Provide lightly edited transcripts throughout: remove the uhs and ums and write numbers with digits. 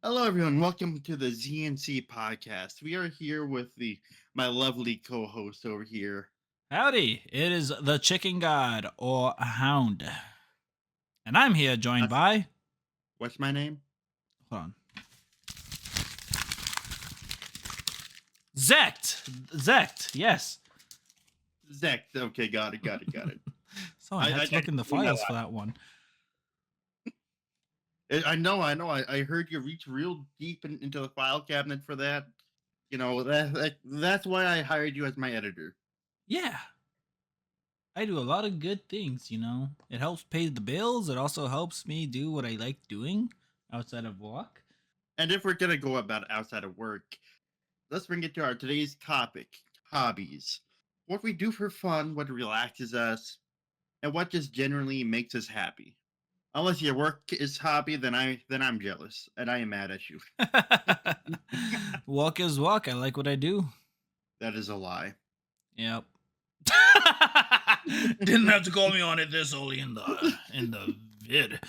Hello, everyone. Welcome to the ZNC podcast. We are here with the my lovely co-host over here. Howdy, it is the Chicken God or Hound. And I'm here joined That's by. what's my name? Hold on. Zect, yes. Zach. Okay, got it. So I had to look in the You know files for that one. I know. I heard you reach real deep into the file cabinet for that. That's why I hired you as my editor. Yeah, I do a lot of good things. It helps pay the bills. It also helps me do what I like doing outside of work. And if we're gonna go about outside of work, let's bring it to our today's topic: hobbies. What we do for fun, what relaxes us, and what just generally makes us happy. Unless your work is hobby, then I'm jealous and I am mad at you. Walk is walk. I like what I do. That is a lie. Yep. Didn't have to call me on it this early in the vid.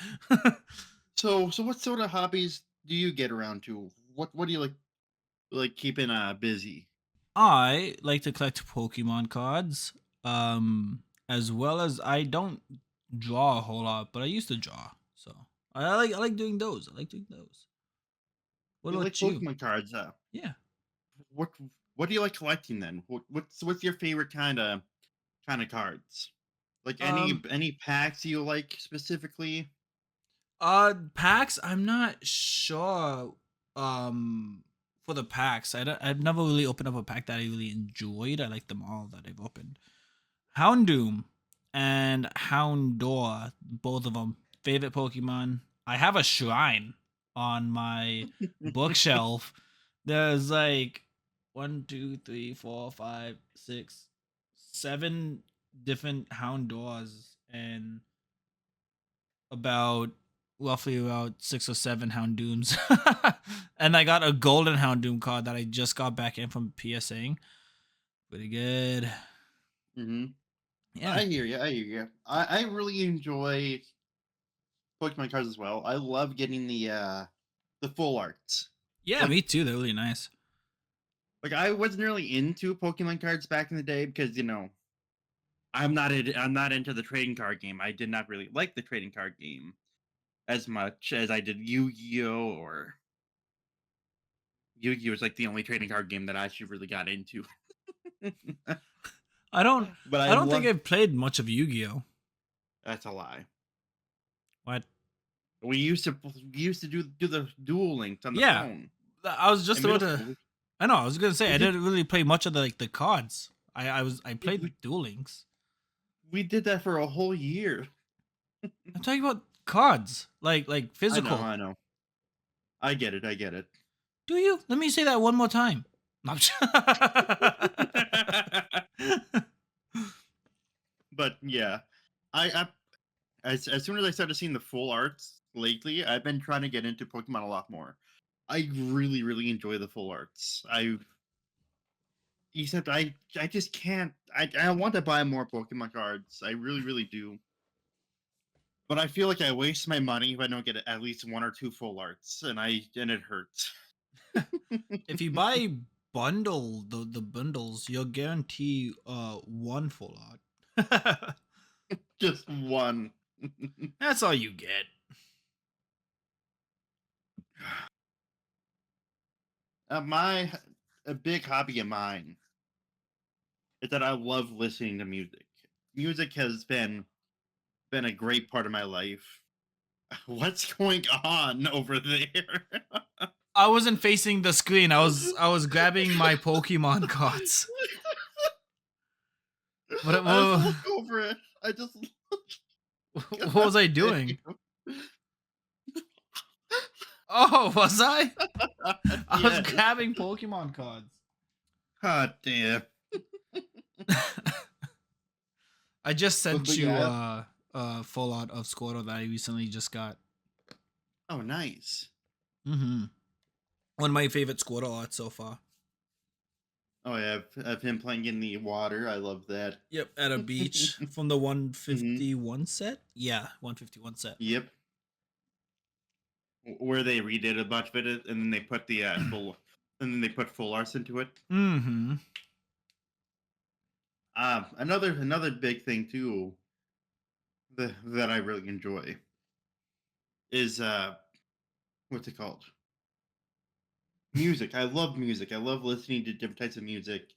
So what sort of hobbies do you get around to? What do you like keeping busy? I like to collect Pokemon cards, as well as I don't draw a whole lot, but I used to draw, so I like doing those. I like doing those. What You like about you? Pokemon cards? Yeah. What what do you like collecting then? What's your favorite kind of cards? Like any Um. any packs you like specifically? Packs. I'm not sure. For the packs, I've never really opened up a pack that I really enjoyed. I like them all that I've opened. Houndoom and Houndour, both of them favorite Pokemon. I have a shrine on my bookshelf. There's like one, two, three, four, five, six, seven different Houndours and about roughly about 6 or 7 Houndooms. And I got a golden Houndoom card that I just got back in from PSAing. Pretty good. hmm Yeah. I hear you. I hear you. I really enjoy Pokemon cards as well. I love getting the full arts. Yeah, Like me too. They're really nice. like I wasn't really into Pokemon cards back in the day because I'm not into the trading card game. I did not really like the trading card game as much as I did Yu-Gi-Oh or Yu-Gi-Oh was like the only trading card game that I actually really got into. I don't But I I don't think love I've played much of Yu-Gi-Oh. that's a lie. What? We used to do the duel links on the Yeah. phone I was just in about middle to school. I know, I was gonna say We I did didn't really play much of the cards. I we, played we Duel Links. we did that for a whole year. I'm talking about cards. Like I know, physical. I know. I get it. Do you? Let me say that one more time. No, But yeah, I as soon as I started seeing the full arts lately, I've been trying to get into Pokemon a lot more. I really enjoy the full arts. Except I just can't. I want to buy more Pokemon cards. I really do. But I feel like I waste my money if I don't get at least one or two full arts, and it hurts. If you buy the bundles, you'll guarantee one full art. Just one. That's all you get. My a big hobby of mine is that I love listening to music. Music has been a great part of my life. What's going on over there? I wasn't facing the screen. I was grabbing my Pokemon cards. What I just what, look over it. I just what God was I damn. doing? Oh, was I? I was Yes. grabbing Pokemon cards. God damn. I just But sent you yeah. a full art of Squirtle that I recently just got. Oh, nice. Mm-hmm. One of my favorite Squirtle arts so far. Oh yeah, of him playing in the water. I love that. Yep, at a beach from the hmm 151 set. Yeah, 151 set. Yep. where they redid a bunch of it, and then they put the full, and then they put full arts into it. Mm-hmm. Another big thing too that I really enjoy is what's it called? Music. I love music. I love listening to different types of music.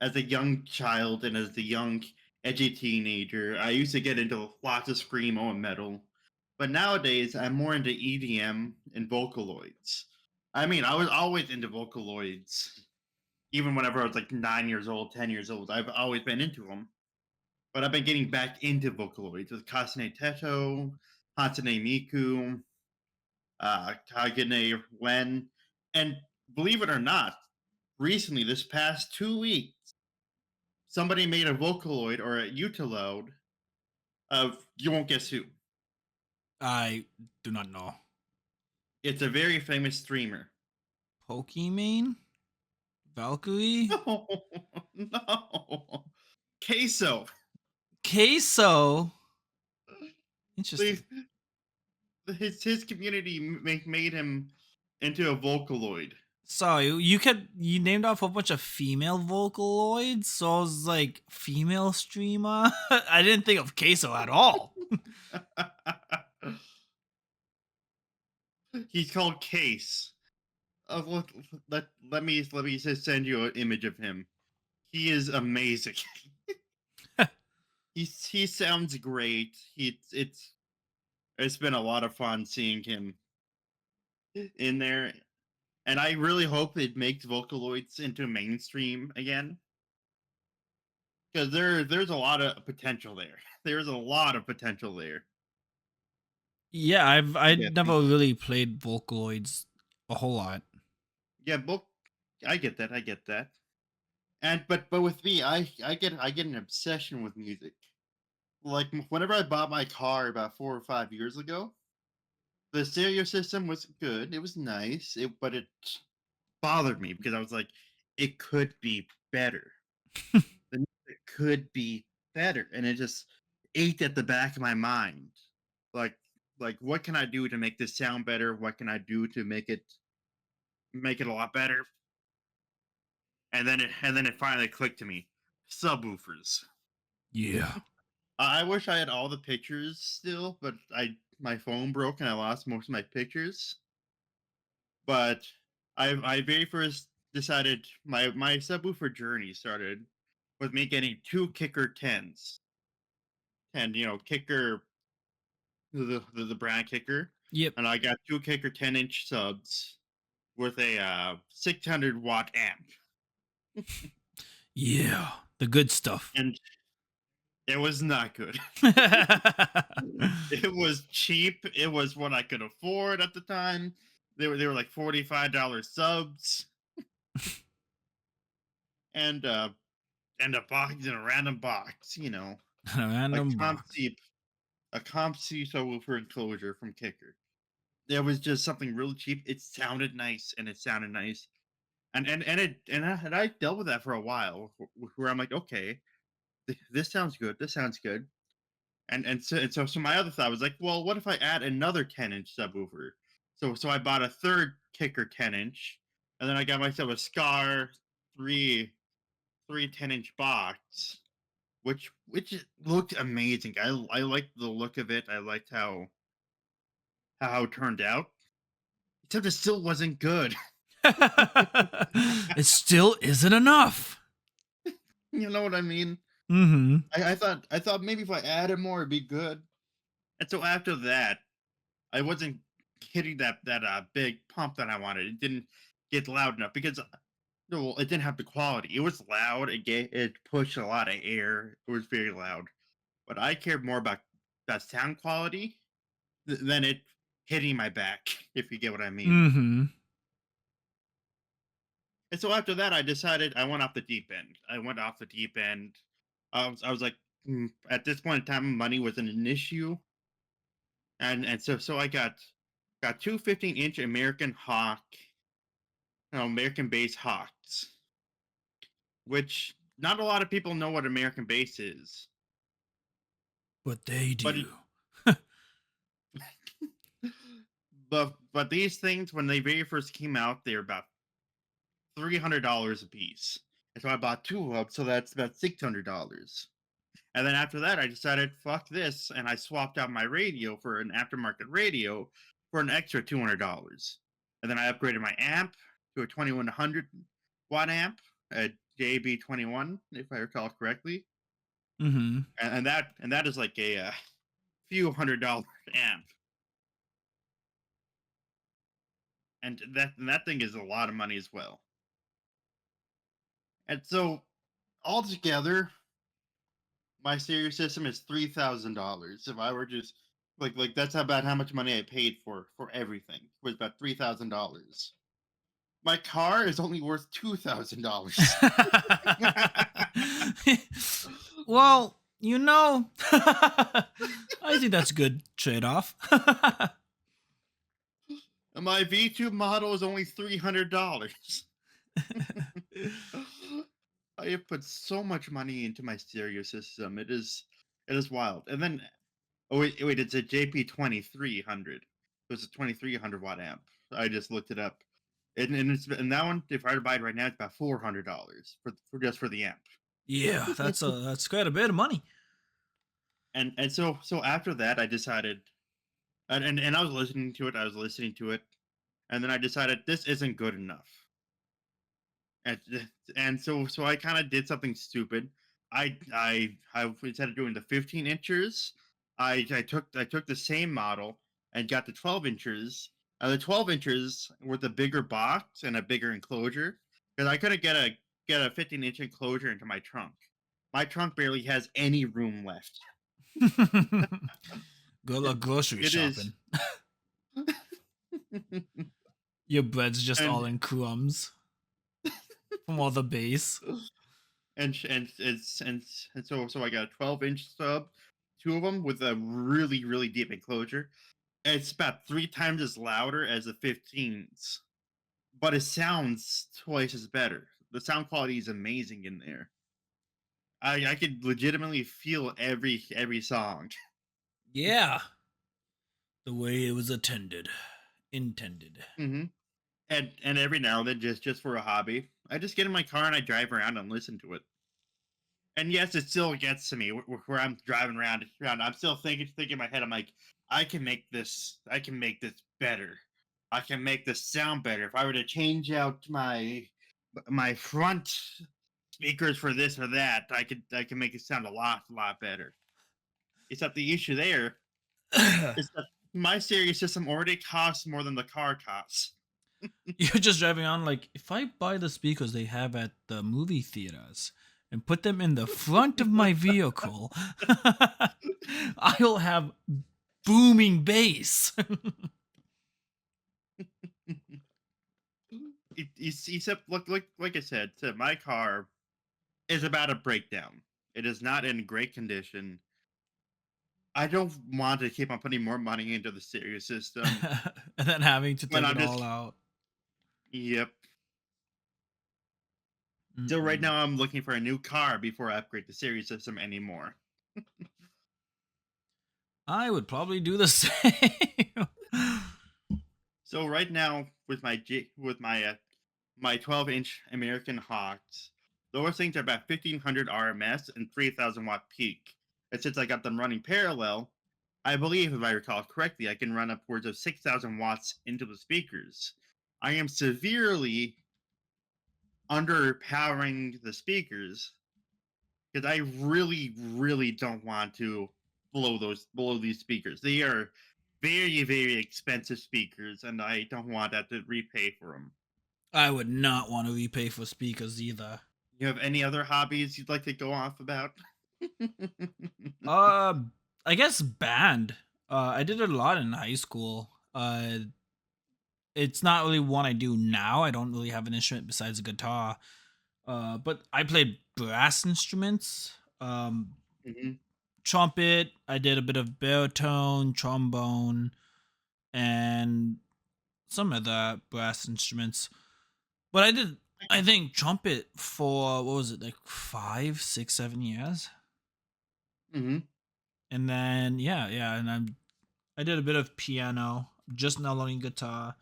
As a young child and as a young edgy teenager, I used to get into lots of screamo and metal. But nowadays, I'm more into EDM and Vocaloids. I mean, I was always into Vocaloids, even whenever I was like 9 years old, 10 years old. I've always been into them. But I've been getting back into Vocaloids with Kasane Teto, Hatsune Miku, Kagane Wen, and believe it or not, recently, this past 2 weeks, somebody made a Vocaloid or a Utilode of you won't guess who. I do not know. It's a very famous streamer. Pokimane? Valkyrie? No, no, Queso. Queso? The, Interesting. his community made him into a Vocaloid. Sorry, you named off a bunch of female Vocaloids, so I was like, female streamer? I didn't think of Queso at all. He's called Case. Let me just send you an image of him. He is amazing. He sounds great. It's been a lot of fun seeing him in there, and I really hope it makes Vocaloids into mainstream again because there's a lot of potential there. There's a lot of potential there. Yeah, I You get me? never really played Vocaloids a whole lot. Yeah, book. I get that. I get that. And but with me, I get an obsession with music. Like whenever I bought my car about 4 or 5 years ago, the stereo system was good. It was nice. But it bothered me because I was like, it could be better. The music could be better, and it just ate at the back of my mind. Like, what can I do to make this sound better? What can I do to make it a lot better? And then it finally clicked to me: subwoofers. Yeah. I wish I had all the pictures still, but my phone broke and I lost most of my pictures. But I very first decided my subwoofer journey started with me getting two kicker tens, and kicker the brand kicker, Yep. and I got two kicker 10-inch subs with a 600-watt amp, Yeah. The good stuff. and it was not good. It was cheap. It was what I could afford at the time. They were like $45 subs, and a box in a random box, A a random box. CompC a CompC subwoofer enclosure from Kicker. There was just something really cheap. It sounded nice, and it sounded nice, and I dealt with that for a while, where I'm like, okay, this sounds good. This sounds good. And so my other thought was like, well, what if I add another 10-inch subwoofer? So I bought a third Kicker 10-inch, and then I got myself a Scar three 10-inch box, which looked amazing. I liked the look of it. I liked how it turned out. Except it still wasn't good. It still isn't enough. You know what I mean? Mm-hmm. I thought maybe if I added more, it'd be good. And so after that, I wasn't hitting that big pump that I wanted. It didn't get loud enough because no, it didn't have the quality. It was loud. It pushed a lot of air. It was very loud. But I cared more about that sound quality than it hitting my back. If you get what I mean. Mm-hmm. And so after that, I decided I went off the deep end. I went off the deep end. I was like, at this point in time, money wasn't an issue, and so I got two 15-inch American Hawk, American base Hawks, which not a lot of people know what American base is, But they but it, do. but these things when they very first came out, they were about $300 a piece. And so I bought two of them, so that's about $600. And then after that, I decided, fuck this, and I swapped out my radio for an aftermarket radio for an extra $200. And then I upgraded my amp to a 2100 watt amp, a JB21, if I recall correctly. Mm-hmm. And that is like a few $100 amp, and that thing is a lot of money as well. And so altogether, my stereo system is $3,000. If I were just like that's about how much money I paid for everything. It was about $3,000. My car is only worth $2,000. Well, I think that's a good trade-off. And my V2 model is only $300. I have put so much money into my stereo system. It is wild. And then wait, it's a JP 2300. So it's a 2300 watt amp. I just looked it up. And that one, if I were to buy it right now, it's about $400 for just for the amp. Yeah, that's quite a bit of money. And so after that, I decided, and I was listening to it. I was listening to it, and then I decided this isn't good enough. And and so I kind of did something stupid. I instead of doing the 15 inches, I took the same model and got the 12 inches. The 12 inches with a bigger box and a bigger enclosure because I couldn't get a 15-inch enclosure into my trunk. My trunk barely has any room left. Good luck grocery It is, shopping. Your bread's just all and in crumbs from all the base. and so I got a 12-inch sub, two of them with a really really deep enclosure. It's about three times as louder as the 15s, but it sounds twice as better. The sound quality is amazing in there. I could legitimately feel every song. Yeah, the way it was intended. hmm and every now and then, just for a hobby, I just get in my car and I drive around and listen to it. And yes, it still gets to me where I'm driving around. I'm still thinking in my head. I'm like, I can make this better. I can make this sound better. If I were to change out my front speakers for this or that, I can make it sound a lot better. Except the issue there is that my stereo system already costs more than the car costs. You're just driving on like, if I buy the speakers they have at the movie theaters and put them in the front of my vehicle, I'll have booming bass. Except like I said, my car is about a breakdown. It is not in great condition. I don't want to keep on putting more money into the stereo system And then having to when take I'm it all just out. yep. So right Mm-mm. now I'm looking for a new car before I upgrade the stereo system anymore. I would probably do the same. So right now with my 12-inch American Hawks, those things are about 1500 RMS and 3000 watt peak. And since I got them running parallel, I believe if I recall correctly, I can run upwards of 6000 watts into the speakers. I am severely underpowering the speakers because I really, really don't want to blow these speakers. They are very, very expensive speakers, and I don't want that to repay for them. I would not want to repay for speakers either. You have any other hobbies you'd like to go off about? Uh, I guess band. I did it a lot in high school. It's not really one I do now. I don't really have an instrument besides a guitar. But I played brass instruments. Mhm. Trumpet. I did a bit of baritone, trombone, and some other brass instruments. But I did, I think, trumpet for what was it, like 5, 6, 7 years, Mhm. and then yeah, and I did a bit of piano, just now learning guitar,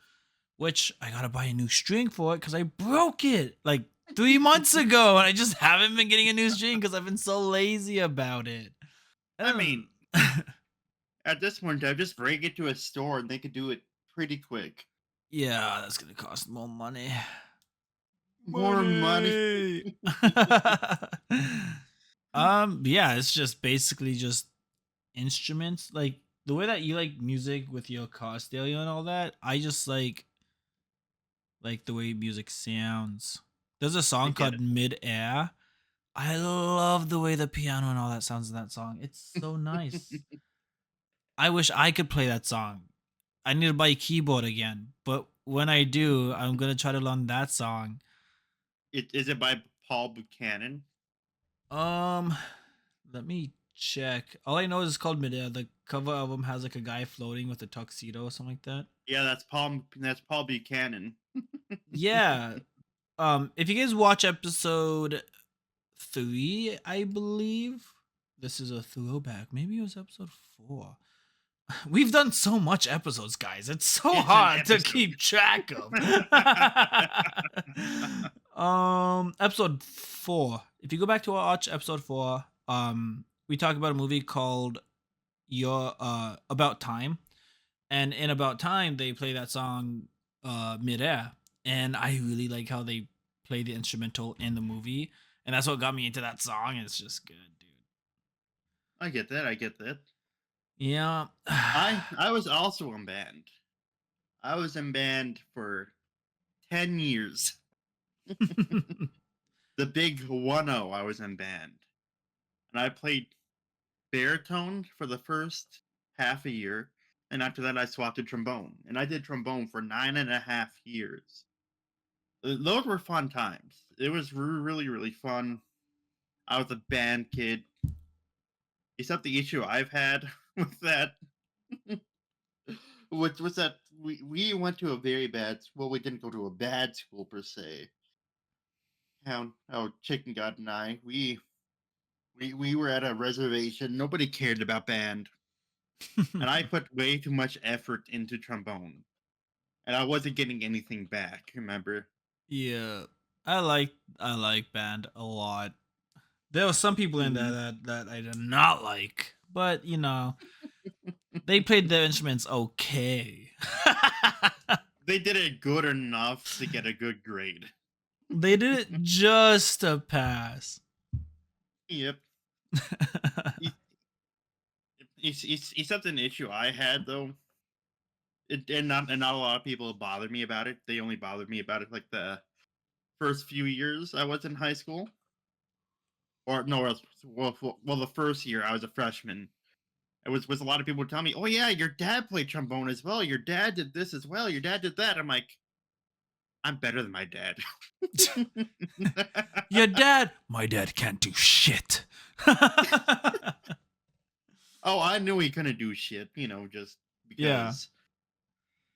which I gotta buy a new string for it because I broke it like 3 months ago, and I just haven't been getting a new string because I've been so lazy about it. I And mean, at this point, I just bring it to a store and they could do it pretty quick. yeah, that's gonna cost more money. More money. Money. Yeah, it's just basically just instruments. Like the way that you like music with your car stereo and all that, I just like the way music sounds. There's a I song get called it. Mid Air. I love the way the piano and all that sounds in that song. It's so nice. I wish I could play that song. I need to buy a keyboard again, but when I do, I'm gonna try to learn that song. Is it by Paul Buchanan? Um, Let me check. All I know is it's called Midair. The cover album has like a guy floating with a tuxedo or something like that. Yeah, that's Paul. That's Paul Buchanan. Yeah. If you guys watch episode 3, I believe this is a throwback. Maybe it was episode 4. We've done so much episodes, guys. It's so It's an hard to episode. keep track of. Episode 4. If you go back to watch episode 4, we talk about a movie called Your About Time, and in About Time they play that song Midair, and I really like how they play the instrumental in the movie, and that's what got me into that song. It's just good, dude. I get that. I get that. Yeah. I was also in band. I was in band for 10 years. The big 1-0. I was in band, and I played baritone for the first half a year, and after that I swapped to trombone, and I did trombone for 9.5 years. Those were fun times. It was really really fun. I was a band kid. Except the issue I've had with that, which was that we went to a very bad. Well, we didn't go to a bad school per se. How Chicken God and I we were at a reservation. Nobody cared about band, and I put way too much effort into trombone, and I wasn't getting anything back. Remember? Yeah. I like band a lot. There were some people in there Mhm. that I did not like, but they played their instruments okay. They did it good enough to get a good grade. They did it just to pass. Yep. E- Except an issue I had though. And not a lot of people bothered me about it. They only bothered me about it like the first few years I was in high school, or no, well, the first year I was a freshman. It was a lot of people would tell me, "Oh yeah, your dad played trombone as well. Your dad did this as well. Your dad did that." I'm like, I'm better than my dad. Your dad, my dad can't do shit. Oh, I knew he couldn't do shit. Just Yeah.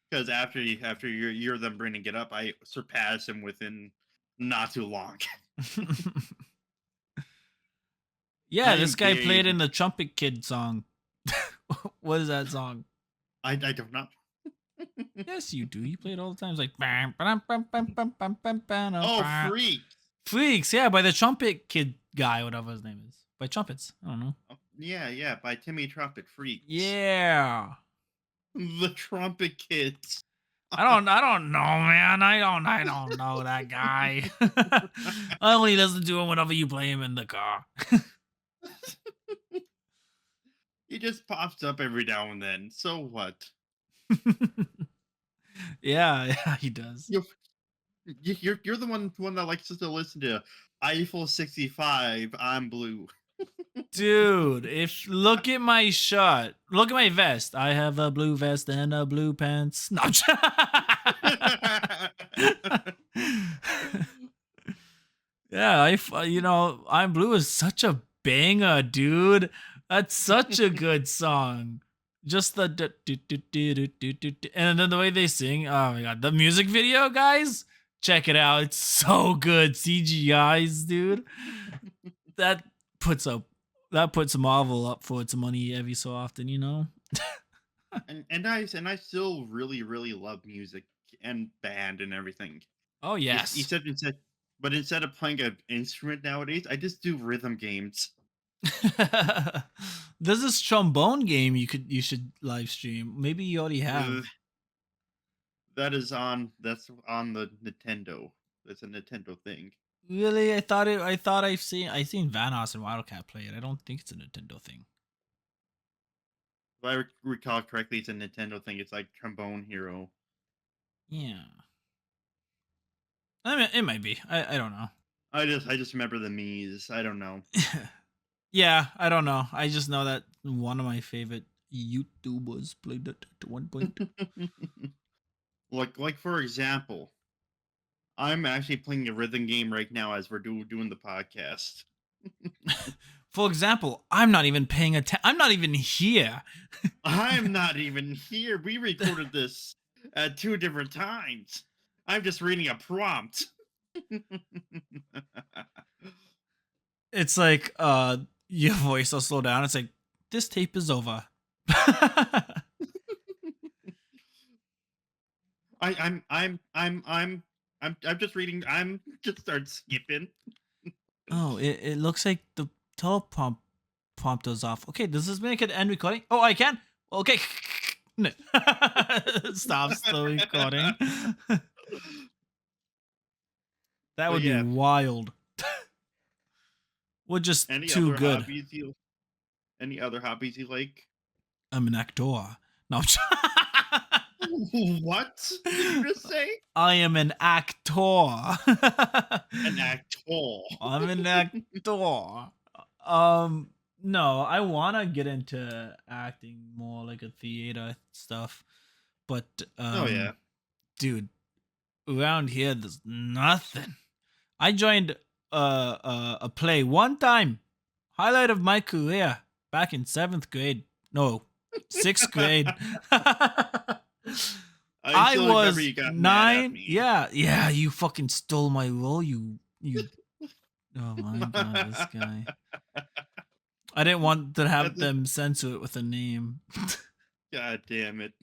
because after you're them bringing it up, I surpassed him within not too long. Yeah, I this am guy played very in the Trumpet Kid song. What is that song? I don't know. Yes, you do. You play it all the time. It's like bam, bam, bam, bam, bam, bam, bam, bam, Oh, bam. freak! Freaks, yeah, by the Trumpet Kid guy, whatever his name is. By Trumpets. I don't know. Oh, yeah, yeah, by Timmy Trumpet Freaks. Yeah. The Trumpet Kids. I don't know, man. I don't know that guy. I only listen to him whenever you play him in the car. He just pops up every now and then. So what? Yeah, he does. You're you're the one that likes to listen to Eiffel 65. I'm blue. Dude, if look at my shirt, look at my vest. I have a blue vest and a blue pants. No, yeah, I'm blue is such a banger, dude. That's such a good song. Just the and then the way they sing. Oh my god, the music video, guys, check it out. It's so good. CGI's, dude. That puts up that puts Marvel up for its money every so often. And I still really love music and band and everything. Oh Just yes. instead of playing an instrument nowadays, I just do rhythm games. There's this trombone game you should live stream. Maybe you already Ugh, have. that's on the Nintendo. That's a Nintendo thing. Really? I thought I seen Vanoss and Wildcat play it. I don't think it's a Nintendo thing. If I recall correctly, it's a Nintendo thing. It's like Trombone Hero. Yeah. I mean, it might be. I don't know. I just remember the Mii's. I don't know. Yeah, I don't know. I just know that one of my favorite YouTubers played it at one point. Like for example, I'm actually playing a rhythm game right now as we're doing the podcast. For example, I'm not even paying attention. I'm not even here. I'm not even here. We recorded this at two different times. I'm just reading a prompt. It's like your voice will slow down. It's like this tape is over. I'm just reading. I'm just start skipping. Oh, it looks like the teleprompt prompter's off. Okay, does this mean I can end recording? Oh, I can. Okay. No. Stop the recording. That But would be yeah, wild. We're just any too other good. hobbies you any other hobbies you like? I'm an actor. No, What did you just say? I am an actor. An actor. I'm an actor. Um, no, I want to get into acting more, like a theater stuff. But Oh yeah. dude, around here there's nothing. I joined a play one time. Highlight of my career back in 7th grade. No, 6th grade. I I still remember was you got mad at 9. me. Yeah, yeah, you fucking stole my role. You Oh my god, this guy. I didn't want to have That's a, them censor it with a name. God damn it.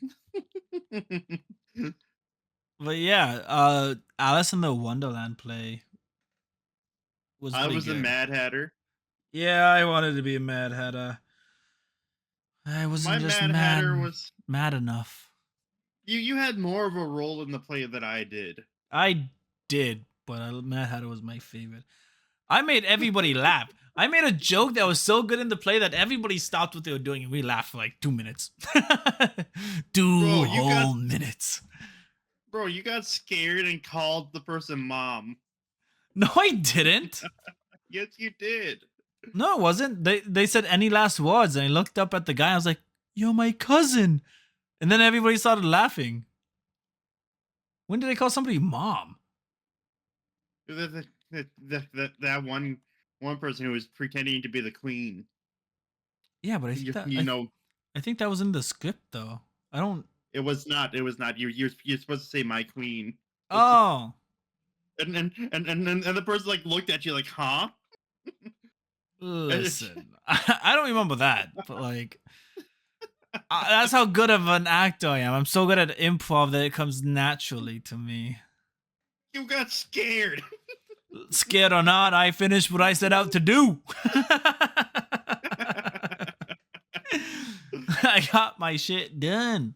But yeah, Alice in the Wonderland play was I pretty was a good. Mad Hatter. Yeah, I wanted to be a Mad Hatter. I My wasn't just Mad Hatter was mad enough. you had more of a role in the play than I did. I did, but Mad Hatter was my favorite. I made everybody laugh. I made a joke that was so good in the play that everybody stopped what they were doing and we laughed for like 2 minutes. Two Bro, you got whole minutes. bro, you got scared and called the person mom. No, I didn't. Yes, you did. No, it wasn't. They said any last words, and I looked up at the guy. I was like, "You're my cousin," and then everybody started laughing. When did they call somebody mom? That one person who was pretending to be the queen. Yeah, but You know, I think that was in the script though. I don't. it was not. It was not. You're supposed to say my queen. Oh, And the person like looked at you like, huh? listen, I don't remember that, but like, that's how good of an actor I am. I'm so good at improv that it comes naturally to me. You got scared. Scared or not, I finished what I set out to do. I got my shit done.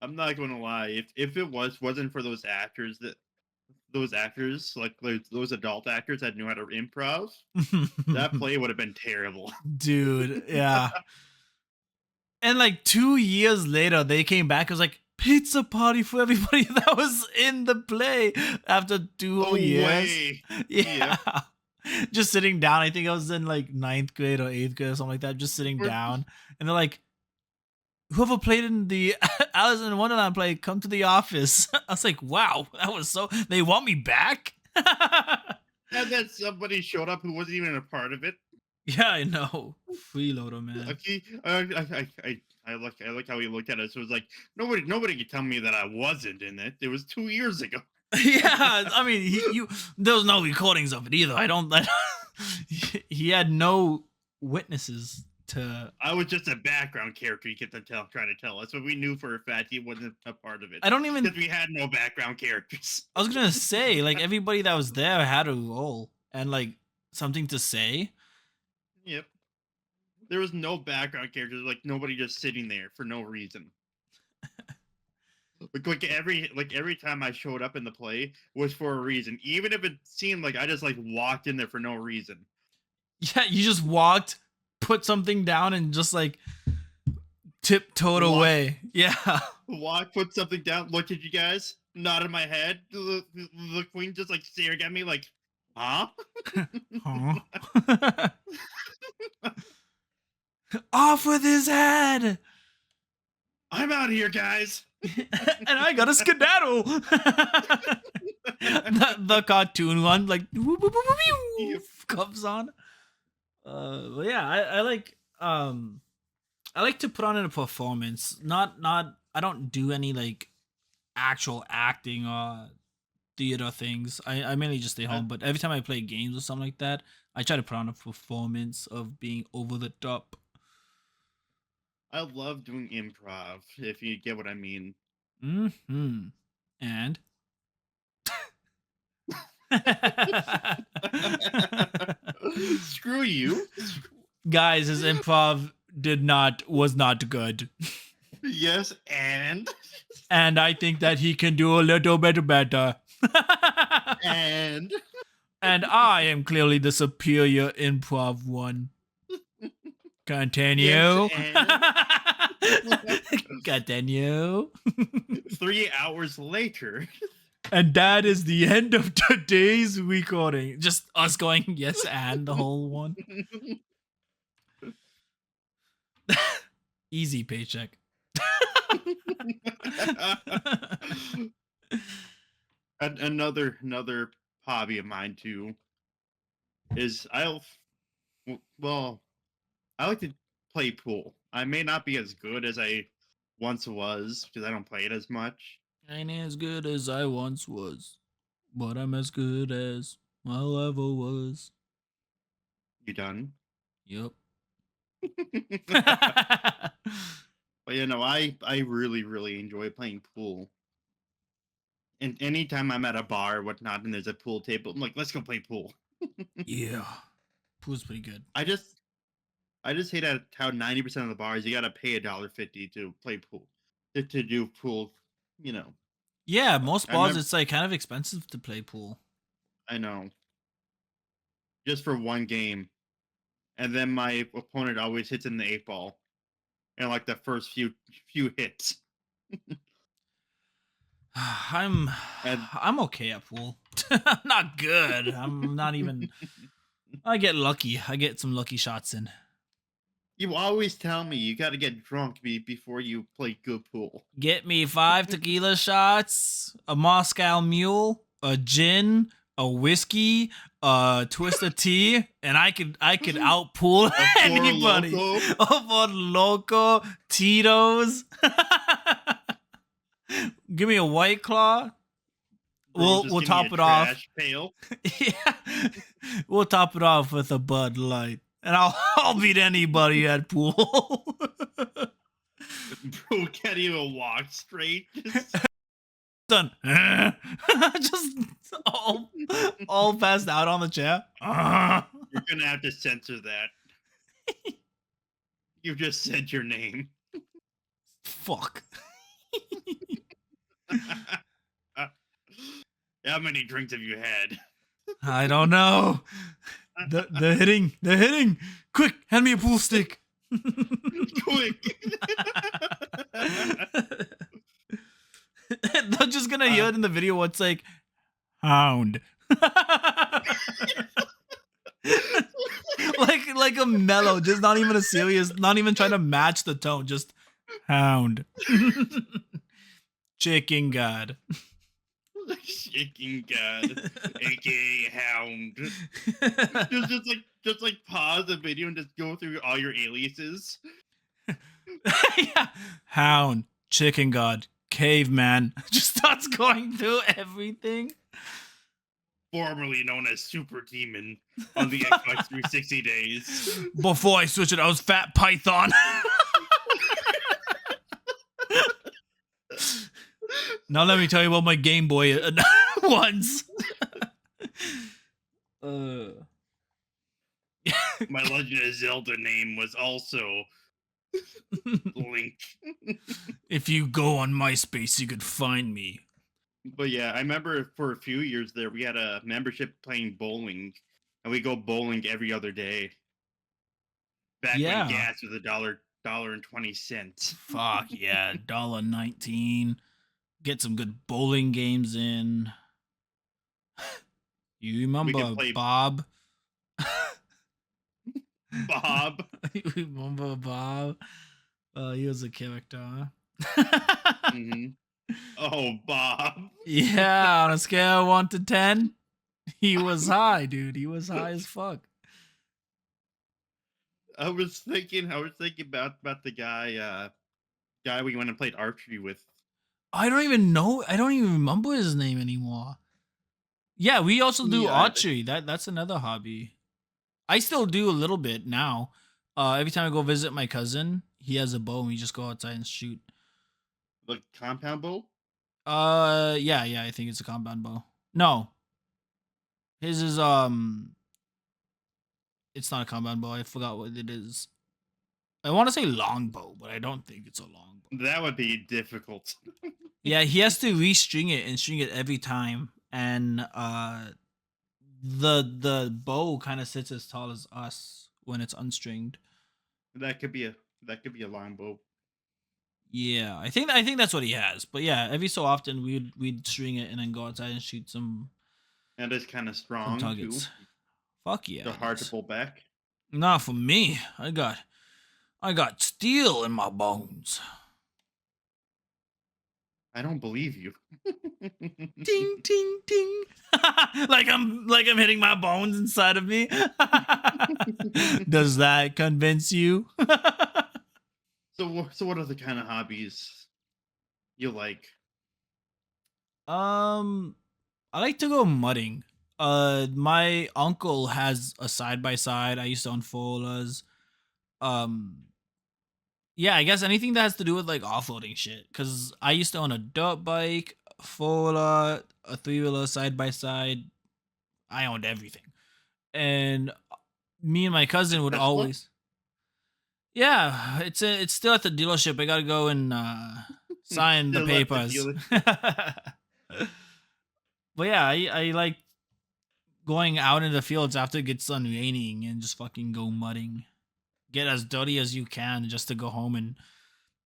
I'm not gonna lie. If it wasn't for those actors like those adult actors that knew how to improv, that play would have been terrible. Dude, yeah. And like 2 years later, they came back. It was like pizza party for everybody that was in the play after 2 years. Way. Yeah. Yep. Just sitting down. I think I was in like 9th grade or 8th grade or something like that. Just sitting We're- down. And they're like, whoever played in the Alice in Wonderland play, come to the office. I was like, wow, that was so. They want me back? And then somebody showed up who wasn't even a part of it. Yeah, I know. Freeloader, man. Like I like how he looked at us. It was like nobody could tell me that I wasn't in it. It was 2 years ago. Yeah, I mean, there was no recordings of it either. He had no witnesses to. I was just a background character. You kept on trying to tell us, but we knew for a fact he wasn't a part of it I don't even. because we had no background characters. I was gonna say like everybody that was there had a role and like something to say. Yep. There was no background characters. Like nobody just sitting there for no reason. Like every time I showed up in the play was for a reason, even if it seemed like I just like walked in there for no reason. Yeah, you just walked, put something down, and just like tiptoed away. Yeah. Put something down, looked at you guys, nodded my head. The queen just like staring at me like, huh? Huh? Off with his head! I'm out here, guys. And I got a skedaddle. the cartoon one, like comes on. But yeah, I like I like to put on a performance. Not I don't do any like actual acting or theater things. I mainly just stay home. But every time I play games or something like that, I try to put on a performance of being over the top. I love doing improv, if you get what I mean. Mm-hmm. And Screw you. guys, his improv was not good. Yes, and I think that he can do a little bit better. and I am clearly the superior improv one. Continue. Yes, Continue. 3 hours later. And that is the end of today's recording. Just us going yes and the whole one. Easy paycheck. Another hobby of mine too is I like to play pool. I may not be as good as I once was because I don't play it as much. I ain't as good as I once was, but I'm as good as I ever was. You done? Yep. But you know, I really enjoy playing pool. And anytime I'm at a bar or whatnot and there's a pool table, I'm like, let's go play pool. Yeah. Pool's pretty good. I just hate how 90% of the bars you gotta pay $1.50 to play pool. To do pool, you know. Yeah, most I bars remember, it's like kind of expensive to play pool. I know. Just for one game. And then my opponent always hits in the 8 ball. And like the first few hits. I'm And okay at pool. I'm not good. I'm not even. I get lucky. I get some lucky shots in. you always tell me you gotta get drunk before you play good pool. Get me 5 tequila shots, a Moscow Mule, a gin, a whiskey, a Twisted Tea, and I could outpool anybody. A Four Loco, Tito's. Give me a White Claw. Bro, We'll top it off. Pail. Yeah, we'll top it off with a Bud Light, and I'll beat anybody at pool. Bro can't even walk straight. Done. Just all passed out on the chair. You're gonna have to censor that. You just said your name. Fuck. How many drinks have you had? I don't know. They're hitting. Quick, hand me a pool stick. Quick. They're just gonna hear it in the video what's like Hound. like a mellow, just not even a serious, not even trying to match the tone, just Hound. Chicken God. Chicken God, aka Hound. just like pause the video and just go through all your aliases. Yeah. Hound, Chicken God, Caveman. Just starts going through everything. formerly known as Super Demon on the Xbox 360 days. Before I switched it, I was Fat Python. Now let me tell you about my Game Boy ones. My Legend of Zelda name was also Link. If you go on MySpace, you could find me. But yeah, I remember for a few years there, we had a membership playing bowling, and we go bowling every other day. Back when Yeah. gas was $1.20. Fuck yeah, $1.19. Get some good bowling games in. You remember play- Bob? Bob. You remember Bob? He was a character. hmm Oh, Bob. Yeah, on a scale of 1 to 10, he was high, dude. He was high as fuck. I was thinking about the guy we went and played archery with. I don't even know. I don't even remember his name anymore. Yeah, we also do Yeah, archery. That's another hobby. I still do a little bit now. Every time I go visit my cousin, he has a bow and we just go outside and shoot. the compound bow. Yeah, I think it's a compound bow. No. His is it's not a compound bow. I forgot what it is. I want to say longbow, but I don't think it's a longbow. That would be difficult. Yeah, he has to restring it and string it every time, and the bow kind of sits as tall as us when it's unstringed. That could be a long bow. Yeah, I think that's what he has. But yeah, every so often we'd string it and then go outside and shoot some. And it's kind of strong targets. too. Fuck yeah. They're hard to pull back. Not for me. I got steel in my bones. I don't believe you. Ding ding ding. like I'm hitting my bones inside of me. Does that convince you? So what are the kind of hobbies you like? I like to go mudding. My uncle has a side by side. I used to own four-wheelers. Yeah, I guess anything that has to do with like offloading shit. Cause I used to own a dirt bike, four-wheeler, a three-wheeler side by side. I owned everything, and me and my cousin would Tesla? always. Yeah, it's still at the dealership. I gotta go and sign the Still at the papers. But yeah, I like going out in the fields after it gets done raining and just fucking go mudding. Get as dirty as you can just to go home and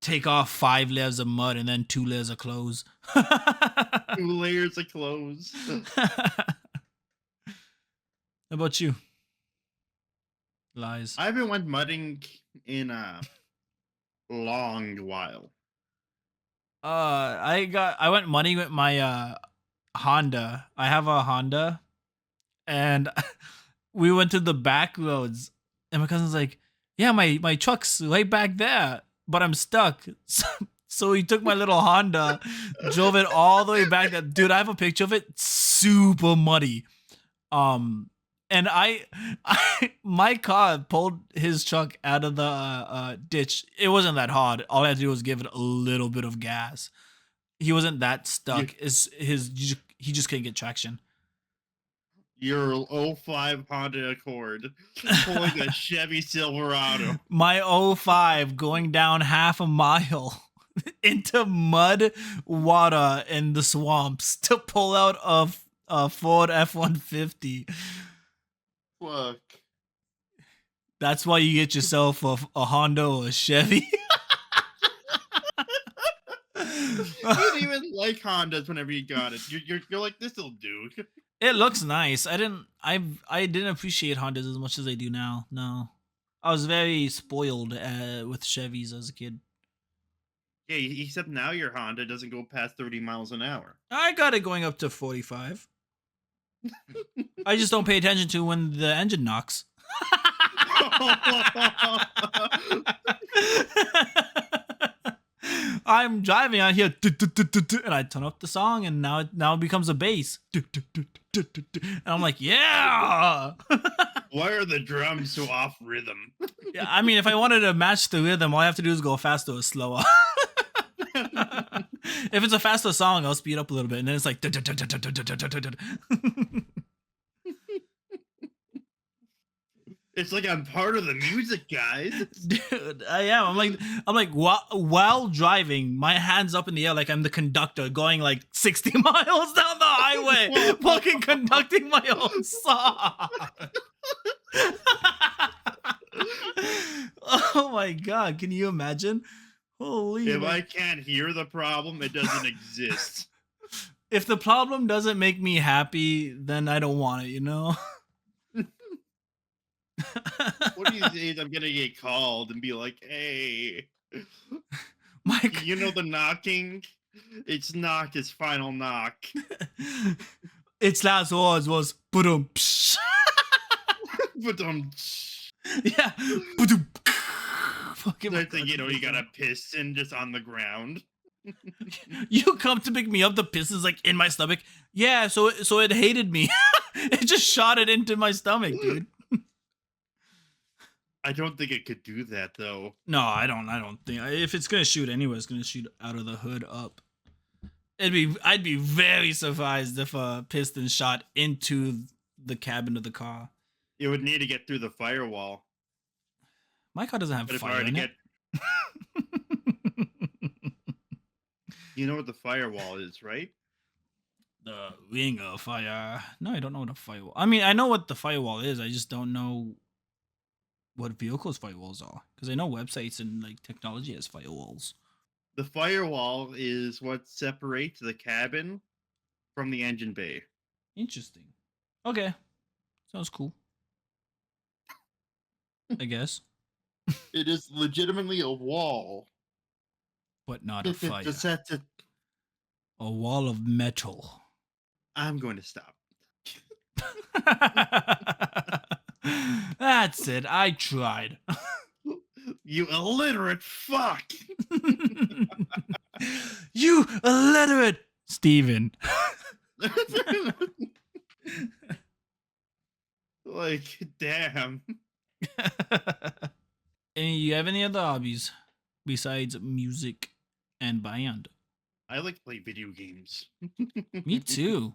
take off 5 layers of mud and then 2 layers of clothes. 2 layers of clothes. How about you? Lies. I haven't went mudding in a long while. I went mudding with my Honda. I have a Honda, and we went to the back roads, and my cousin's like, "Yeah, my truck's right back there, but I'm stuck." So he took my little Honda, drove it all the way back there. Dude, I have a picture of it. Super muddy. And my car pulled his truck out of the ditch. It wasn't that hard. All I had to do was give it a little bit of gas. He wasn't that stuck. He just couldn't get traction. Your 05 Honda Accord pulling a Chevy Silverado. My 05 going down half a mile into mud, water, and the swamps to pull out a Ford F-150. Fuck. That's why you get yourself a Honda or a Chevy. You didn't even like Hondas whenever you got it. You're like, this'll do. It looks nice. I didn't appreciate Hondas as much as I do now. No, I was very spoiled with Chevys as a kid. Yeah, except now your Honda doesn't go past 30 miles an hour. I got it going up to 45. I just don't pay attention to when the engine knocks. I'm driving, I hear and I turn up the song, and now it becomes a bass. And I'm like, yeah. Why are the drums so off rhythm? Yeah, I mean, if I wanted to match the rhythm, all I have to do is go faster or slower. If it's a faster song, I'll speed up a little bit, and then it's like. It's like I'm part of the music, guys. Dude, I am. I'm like while driving, my hands up in the air like I'm the conductor going like 60 miles down the highway, fucking conducting my own song. Oh my god, can you imagine? Holy If I like, can't hear the problem, it doesn't exist. if the problem doesn't make me happy, then I don't want it, you know? One of these days, I'm gonna get called and be like, "Hey, Mike, you know the knocking? It's knocked. It's final knock." its last words was "Boom." But Yeah. Ba-dum. Fucking next thing you know, you got a piston just on the ground. You come to pick me up, the piston's like in my stomach. Yeah, so it hated me. It just shot it into my stomach, dude. I don't think it could do that though. No, I don't think if it's gonna shoot anyway, it's gonna shoot out of the hood up. I'd be very surprised if a piston shot into the cabin of the car. It would need to get through the firewall. My car doesn't have But if I fire were to in get, it. you know what the firewall is, right? The ring of fire. No, I don't know what a firewall. I mean, I know what the firewall is. I just don't know what vehicles firewalls are, because I know websites and like technology has firewalls. The firewall is what separates the cabin from the engine bay. Interesting. Okay, sounds cool. I guess, It is legitimately a wall. but not a fire. That's A wall of metal. I'm going to stop. That's it. I tried. You illiterate fuck! You illiterate Steven. Like, damn. You have any other hobbies besides music and band? I like to play video games. Me too.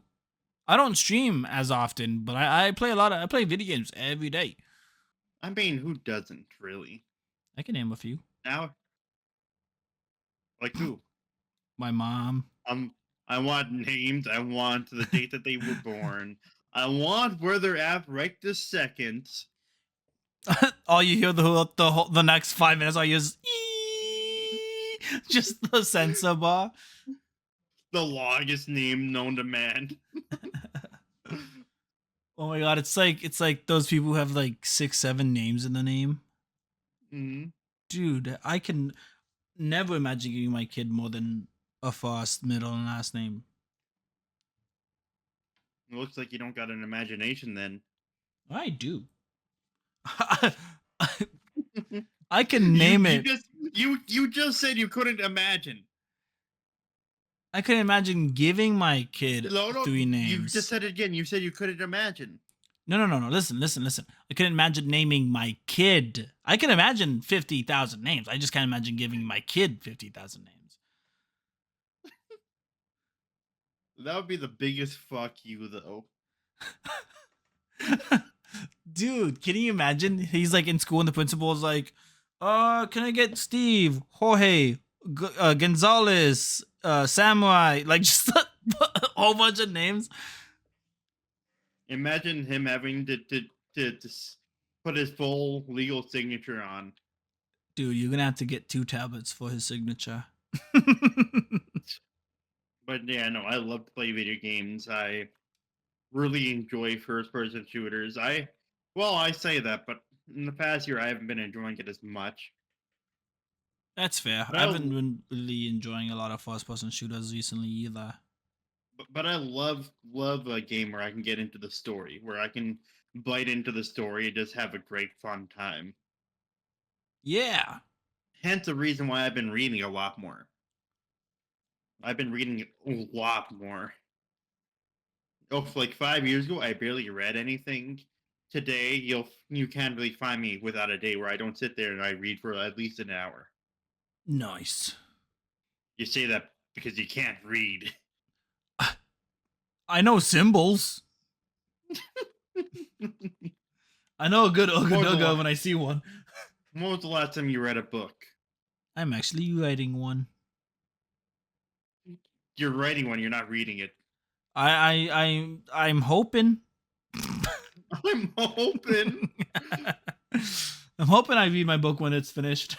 I don't stream as often, but I play a lot of. I play video games every day. I mean, who doesn't, really? I can name a few. Now, like who? My mom. I want names. I want the date that they were born. I want where they're at right this second. All you hear the next 5 minutes, all you hear is just the sensor bar. The longest name known to man. Oh my god, it's like those people who have like 6, 7 names in the name. Mhm. Dude, I can never imagine giving my kid more than a first, middle, and last name. It looks like you don't got an imagination then. I do. I can name it. You just said you couldn't imagine. I couldn't imagine giving my kid No, 3 names. You just said it again. You said you couldn't imagine. No. Listen. I couldn't imagine naming my kid. I can imagine 50,000 names. I just can't imagine giving my kid 50,000 names. That would be the biggest fuck you, though. Dude, can you imagine? He's like in school and the principal's like, can I get Steve, Jorge, Gonzalez, Samurai, like just a whole bunch of names. Imagine him having to put his full legal signature on. Dude, you're gonna have to get 2 tablets for his signature. But yeah, no, I love to play video games. I really enjoy first-person shooters. I say that, but in the past year, I haven't been enjoying it as much. That's fair. But I haven't been really enjoying a lot of first-person shooters recently either. But I love a game where I can get into the story, where I can bite into the story and just have a great fun time. Yeah. Hence the reason why I've been reading a lot more. I've been reading a lot more. Oh, like 5 years ago, I barely read anything. Today, you can't really find me without a day where I don't sit there and I read for at least an hour. Nice. You say that because you can't read. I know symbols. I know a good When was the Ugaduga la- when I see one. when was the last time you read a book? I'm actually writing one. You're writing one, you're not reading it. I'm hoping. I'm hoping. I'm hoping I read my book when it's finished.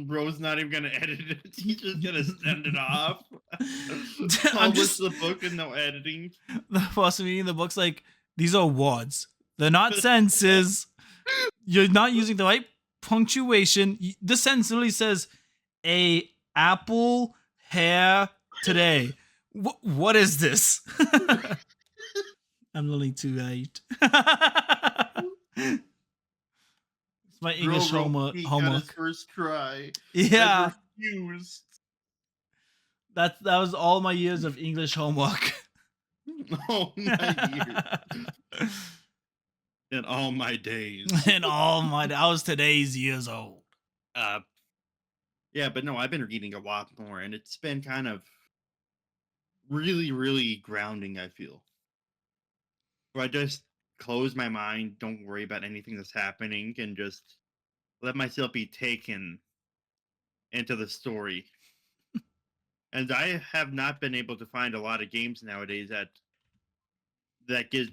Bro's not even gonna edit it. He's just gonna send it off. I'm Publish just the book and no editing. the boss of me. The book's like, these are words. They're not sentences. You're not using the right punctuation. The sentence literally says, "A apple hair today." What is this? I'm literally too right. It's my Bro English wrote he got his homework. first try Yeah, and refused. that was all my years of English homework. All my years and all my days. And all my I was today's years old. Uh, yeah, but no, I've been reading a lot more, and it's been kind of really, really grounding. I feel where I just close my mind, don't worry about anything that's happening, and just let myself be taken into the story. And I have not been able to find a lot of games nowadays that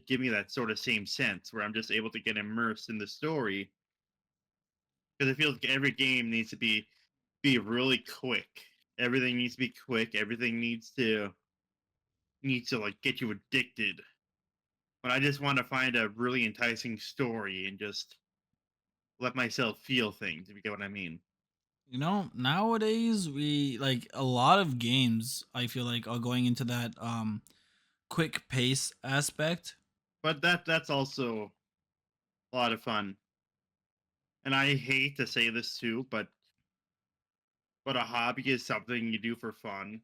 give me that sort of same sense where I'm just able to get immersed in the story because it feels like every game needs to be really quick. Everything needs to be quick. Everything needs to like get you addicted. But I just want to find a really enticing story and just let myself feel things. If you get what I mean. Nowadays we like a lot of games I feel like are going into that quick pace aspect. But that's also a lot of fun. And I hate to say this too, but a hobby is something you do for fun.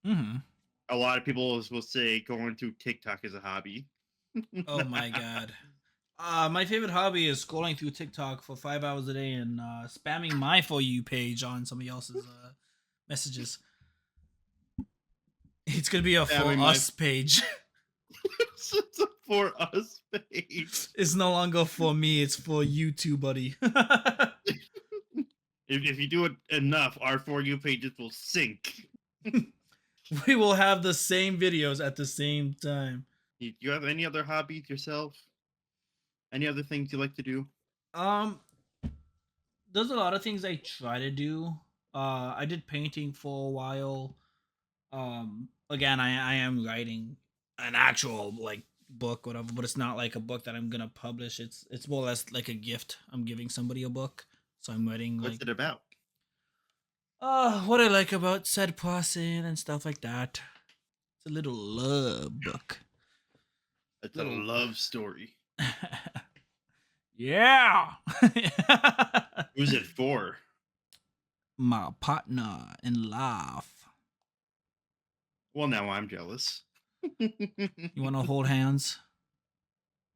Mhm. A lot of people will say going through TikTok is a hobby. Oh my god. My favorite hobby is scrolling through TikTok for 5 hours a day and spamming my For You page on somebody else's messages. It's gonna be a For Having my Us page. it's a for us page. It's no longer for me. It's for you too, buddy. If you do it enough, our for you pages will sync. We will have the same videos at the same time. You have any other hobbies yourself? Any other things you like to do? Um, there's a lot of things I try to do. I did painting for a while. Again, I am writing an actual like book, whatever, but it's not like a book that I'm gonna publish. It's more or less like a gift. I'm giving somebody a book, so I'm writing What's like it about? what I like about said person and stuff like that. It's a little love book. It's a Little love story. yeah. Who's it for? My partner in life. Well, now I'm jealous. You want to hold hands?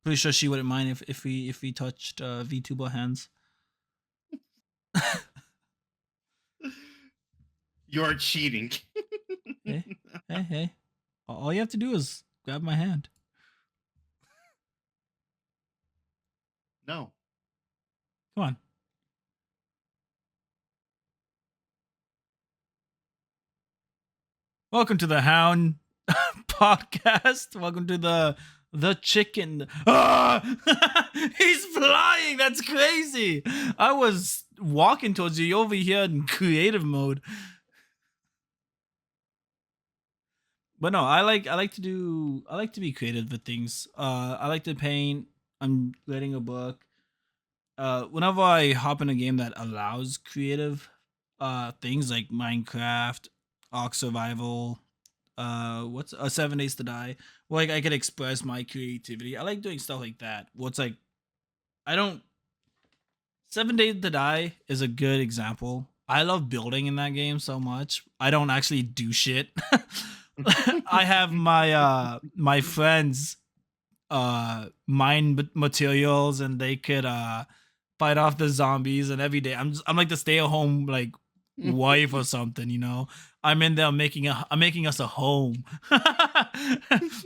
Pretty sure she wouldn't mind if we touched VTuber hands. You're cheating. Hey, hey. All you have to do is grab my hand. No. Come on. Welcome to the Hound podcast. Welcome to the chicken. Ah! He's flying. That's crazy. I was walking towards you. You're over here in creative mode. But no, I like to be creative with things. I like to paint. I'm writing a book. Whenever I hop in a game that allows creative things like Minecraft, Ark Survival, what's 7 Days to Die, like I could express my creativity. I like doing stuff like that. What's like I don't 7 Days to Die is a good example. I love building in that game so much. I don't actually do shit. I have my friends mine materials, and they could fight off the zombies, and every day I'm like the stay at home like wife or something, you know. I'm in there I'm making us a home.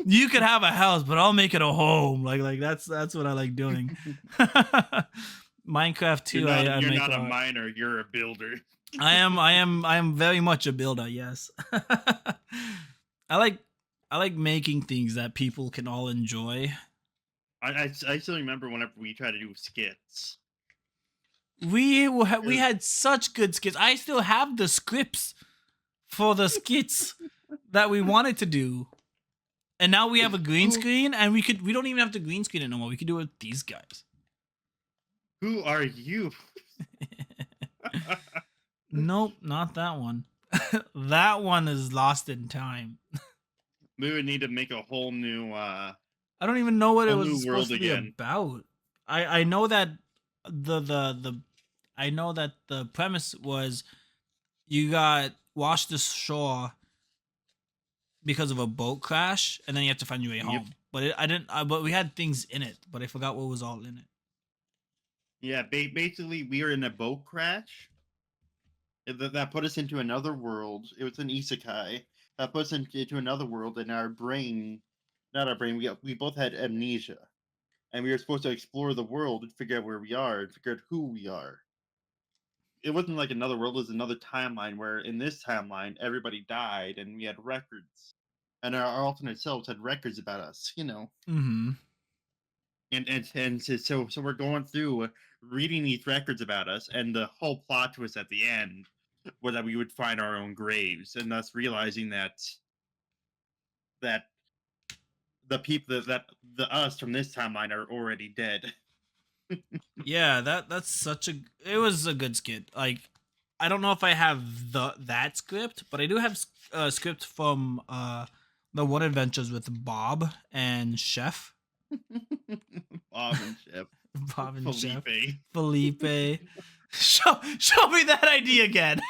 You could have a house, but I'll make it a home. Like that's what I like doing. Minecraft too, I You're make not a a lot. miner, you're a builder. I am very much a builder, yes. I like I like making things that people can all enjoy. I still remember whenever we tried to do skits. We had such good skits. I still have the scripts for the skits that we wanted to do. And now we have a green Who screen, and we don't even have to green screen it no more. We can do it with these guys. who are you? Nope, not that one. That one is lost in time. We would need to make a I don't even know what it whole was new supposed world to be again. about. I know that the I know that the premise was you got washed ashore because of a boat crash, and then you have to find your way Yep. home. But I didn't. But we had things in it, but I forgot what was all in it. Yeah, basically we were in a boat crash that put us into another world. It was an isekai that put us into another world, and our brain, not our brain, we both had amnesia, and we were supposed to explore the world and figure out where we are and figure out who we are. It wasn't like another world; it was another timeline where in this timeline everybody died, and we had records, and our alternate selves had records about us. Mm-hmm. And so we're going through reading these records about us, and the whole plot twist at the end was that we would find our own graves, and thus realizing that the people that the us from this timeline are already dead. Yeah, that's such a. It was a good skit. Like, I don't know if I have that script, but I do have a script from the One Adventures with Bob and Chef. Bob and Chef, Bob and Chef. Felipe. Felipe. Show me that ID again.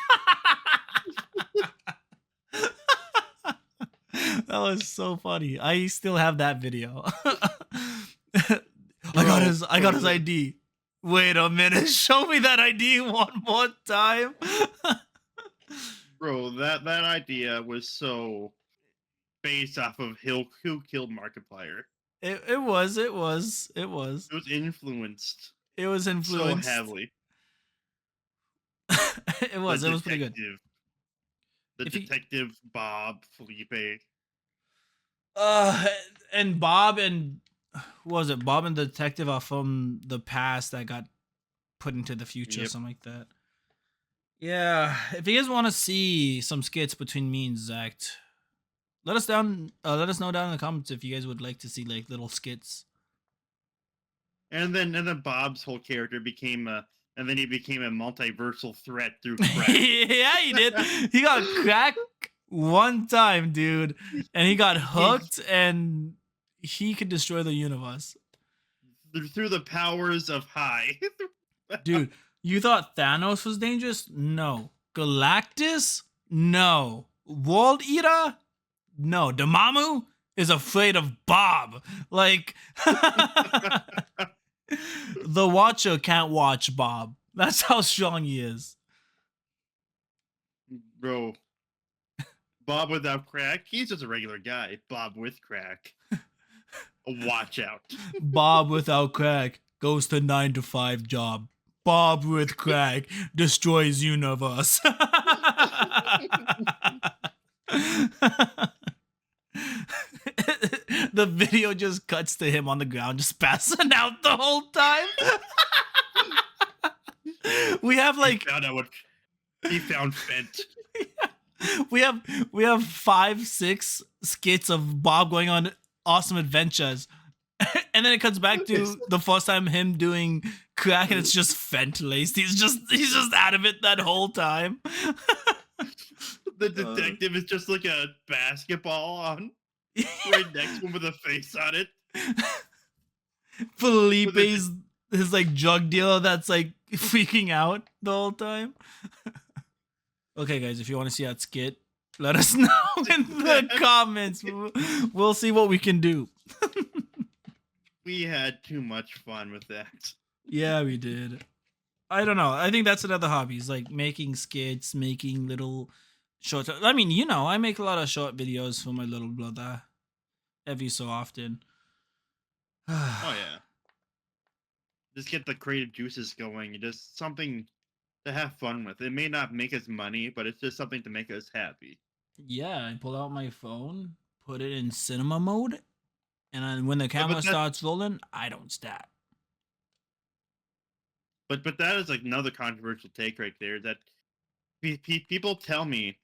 That was so funny. I still have that video. I got his ID. Wait a minute. Show me that ID one more time. Bro, that idea was so based off of Who Killed Markiplier. It was. It was. It was. It was influenced It was so influenced. heavily. It was. It was pretty good. The If you detective Bob, Felipe. uh and Bob and what was it? Bob and the detective are from the past that got put into the future, or Yep. something like that. Yeah, if you guys want to see some skits between me and Zach, let us down. Let us know down in the comments if you guys would like to see like little skits. And then Bob's whole character became and then he became a multiversal threat through crack. Yeah, he did. He got cracked one time, dude, and he got hooked, and he could destroy the universe. Through the powers of high. Dude, you thought Thanos was dangerous? No. Galactus? No. World Eater? No. Dormammu is afraid of Bob. Like, the Watcher can't watch Bob. That's how strong he is. Bro. Bob without crack? He's just a regular guy. Bob with crack. Watch out. Bob without crack goes to 9 to 5 job. Bob with crack destroys universe. The video just cuts to him on the ground just passing out the whole time. We have like Found out what he found Fent. we have 5-6 skits of Bob going on awesome adventures. And then it cuts back to the first time him doing crack, and it's just Fent laced. He's just out of it that whole time. The detective is just like a basketball on right next to him with a face on it. Felipe's his like drug dealer that's like freaking out the whole time. Okay, guys, if you want to see that skit, let us know in the comments. We'll see what we can do. We had too much fun with that. Yeah, we did. I don't know. I think that's another hobby. Is like making skits, making little short. I mean, I make a lot of short videos for my little brother every so often. Oh yeah, just get the creative juices going. Just something to have fun with. It may not make us money, but it's just something to make us happy. Yeah, I pull out my phone, put it in cinema mode, and then when the camera But that starts rolling, I don't stop. but that is like another controversial take right there. That people tell me,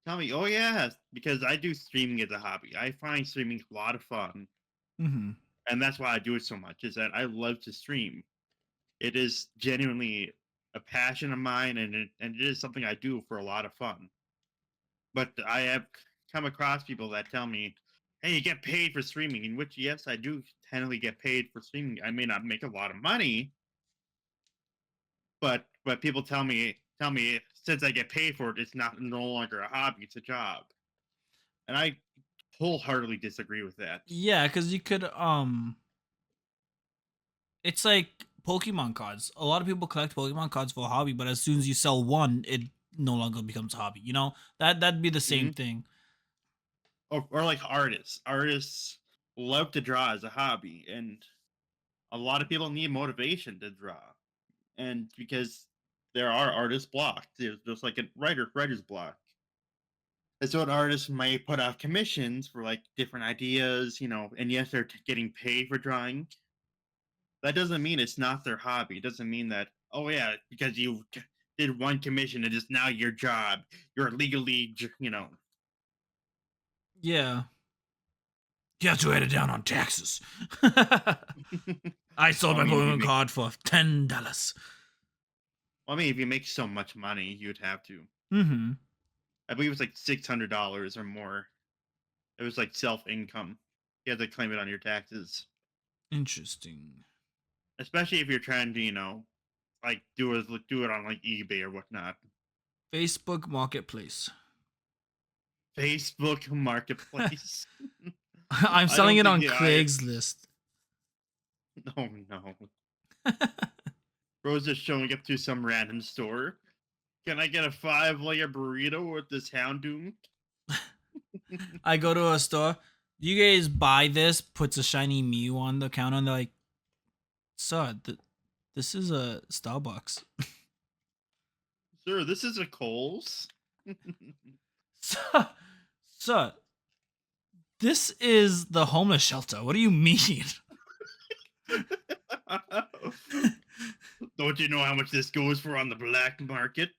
oh yeah, because I do streaming as a hobby. I find streaming a lot of fun, Hmm. and that's why I do it so much. Is that I love to stream. It is genuinely a passion of mine, and it is something I do for a lot of fun. But I have come across people that tell me, "Hey, you get paid for streaming," in which yes, I do technically get paid for streaming. I may not make a lot of money, but people tell me since I get paid for it, it's not no longer a hobby; it's a job, and I wholeheartedly disagree with that. Yeah, because you could it's like Pokemon cards. A lot of people collect Pokemon cards for a hobby, but as soon as you sell one, it no longer becomes a hobby. That'd be the same Hmm. thing. Or like artists. Artists love to draw as a hobby, and a lot of people need motivation to draw, and because there are artist blocks, there's just like a writer's block. And so an artist might put out commissions for like different ideas, and yes, they're getting paid for drawing. That doesn't mean it's not their hobby. It doesn't mean that, oh yeah, because you did one commission, it is now your job. You're legally, Yeah. You have to write it down on taxes. I sold I my mean, if you Pokemon make, card for $10. I mean, if you make so much money, you'd have to. Mm-hmm. I believe it's like $600 or more. It was like self income. You have to claim it on your taxes, Interesting. especially if you're trying to, like do it on like eBay or whatnot. Facebook Marketplace. Facebook Marketplace. I'm I selling don't it think on the I. Craigslist. Oh no, Bro's just showing up to some random store. Can I get a 5-layer burrito with this Hound Doom? I go to a store. Do you guys buy this? Puts a shiny Mew on the counter, and they're like, "Sir, this is a Starbucks." Sir, this is a Coles. Sir, sir, this is the homeless shelter. What do you mean? Don't you know how much this goes for on the black market?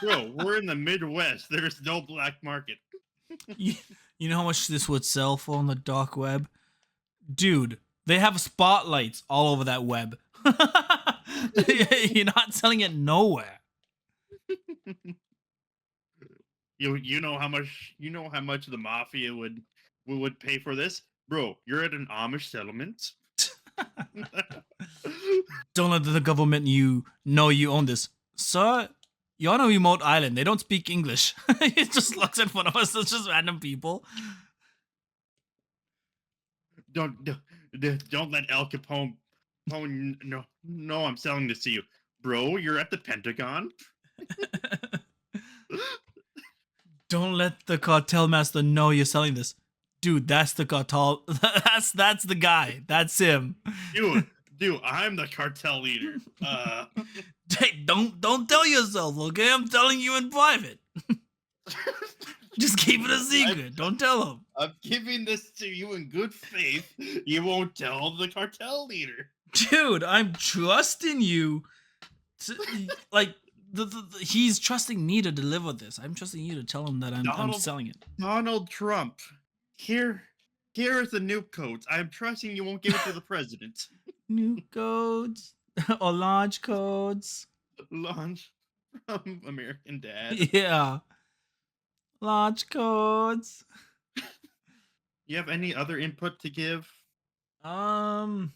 Bro, we're in the Midwest. There's no black market. you, you know how much this would sell for on the dark web? Dude, they have spotlights all over that web. You're not selling it nowhere. You know how much the mafia would pay for this? Bro, you're at an Amish settlement. Don't let the government you own this. Sir, you're on a remote island. They don't speak English. He just looks in front of us. It's just random people. don't let El Capone. Oh no, I'm selling this to you, bro. You're at the Pentagon. Don't let the cartel master know you're selling this. Dude, that's the cartel. That's the guy. That's him. Dude, I'm the cartel leader. Hey, don't tell yourself, okay? I'm telling you in private. Just keep it a secret. Don't tell him. I'm giving this to you in good faith. You won't tell the cartel leader. Dude, I'm trusting you to, like he's trusting me to deliver this. I'm trusting you to tell him that I'm Donald selling it. Donald Trump. Here is the nuke codes. I'm trusting you won't give it to the president. New codes or launch codes. Launch from American Dad. Yeah. Launch codes. You have any other input to give? Um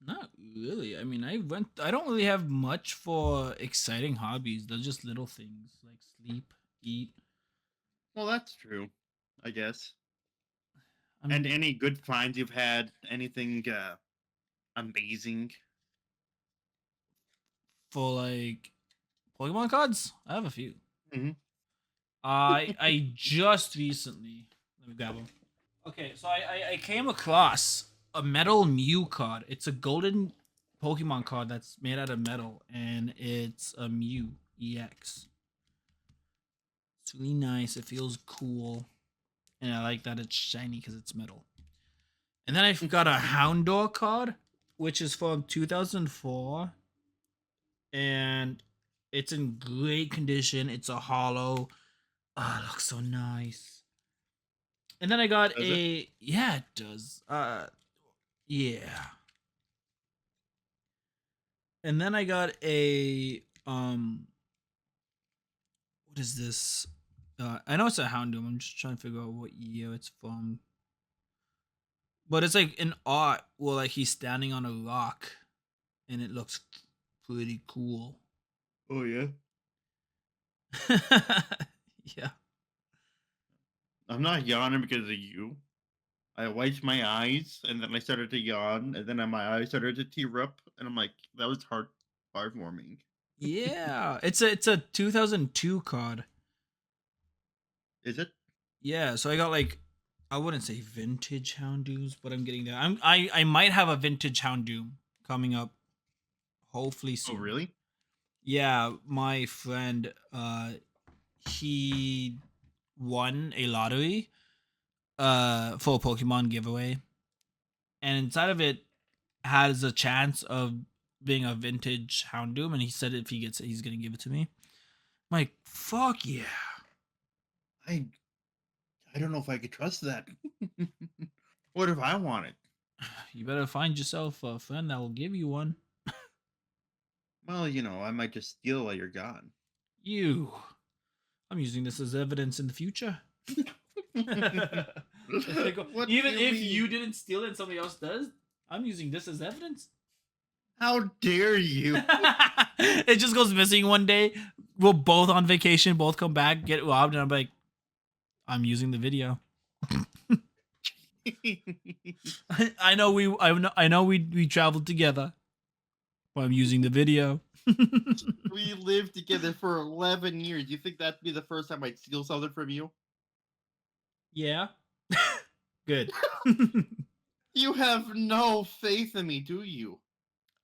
Not really. I mean, I don't really have much for exciting hobbies. They're just little things like sleep, eat. Well, that's true, I guess. I And mean, any good finds you've had? Anything amazing? for like Pokemon cards, I have a few. Hmm. I just recently let me grab them. Okay, so I came across a metal Mew card. It's a golden Pokemon card that's made out of metal, and it's a Mew EX. It's really nice. It feels cool, and I like that it's shiny because it's metal. And then I've got a Houndour card, which is from 2004, and it's in great condition. It's a hollow. Oh, it looks so nice. And then I got Does it? a yeah, it does. Yeah. And then I got a what is this? I know it's a Houndoom. I'm just trying to figure out what year it's from. But it's like an art where like he's standing on a rock, and it looks pretty cool. Oh yeah. Yeah. I'm not yawning because of you. I wiped my eyes and then I started to yawn and then my eyes started to tear up and I'm like, that was heartwarming. Yeah. It's a 2002 card. Is it? Yeah, so I got like I wouldn't say vintage Houndooms, but I'm getting there. I might have a vintage Houndoom coming up hopefully Oh soon. really? Yeah, my friend he won a lottery for a Pokemon giveaway. And inside of it has a chance of being a vintage Houndoom, and he said if he gets it, he's gonna give it to me. I'm like, fuck yeah. I I don't know if I could trust that. What if I want it? You better find yourself a friend that will give you one. Well, I might just steal while you're gone. You. I'm using this as evidence in the future. What do Even you if mean? you didn't steal it and somebody else does, I'm using this as evidence. How dare you? It just goes missing one day. We're both on vacation, both come back, get robbed, and I'm like, I'm using the video. I know we traveled together, but I'm using the video. We lived together for 11 years. You think that'd be the first time I'd steal something from you? Yeah. Good. You have no faith in me, do you?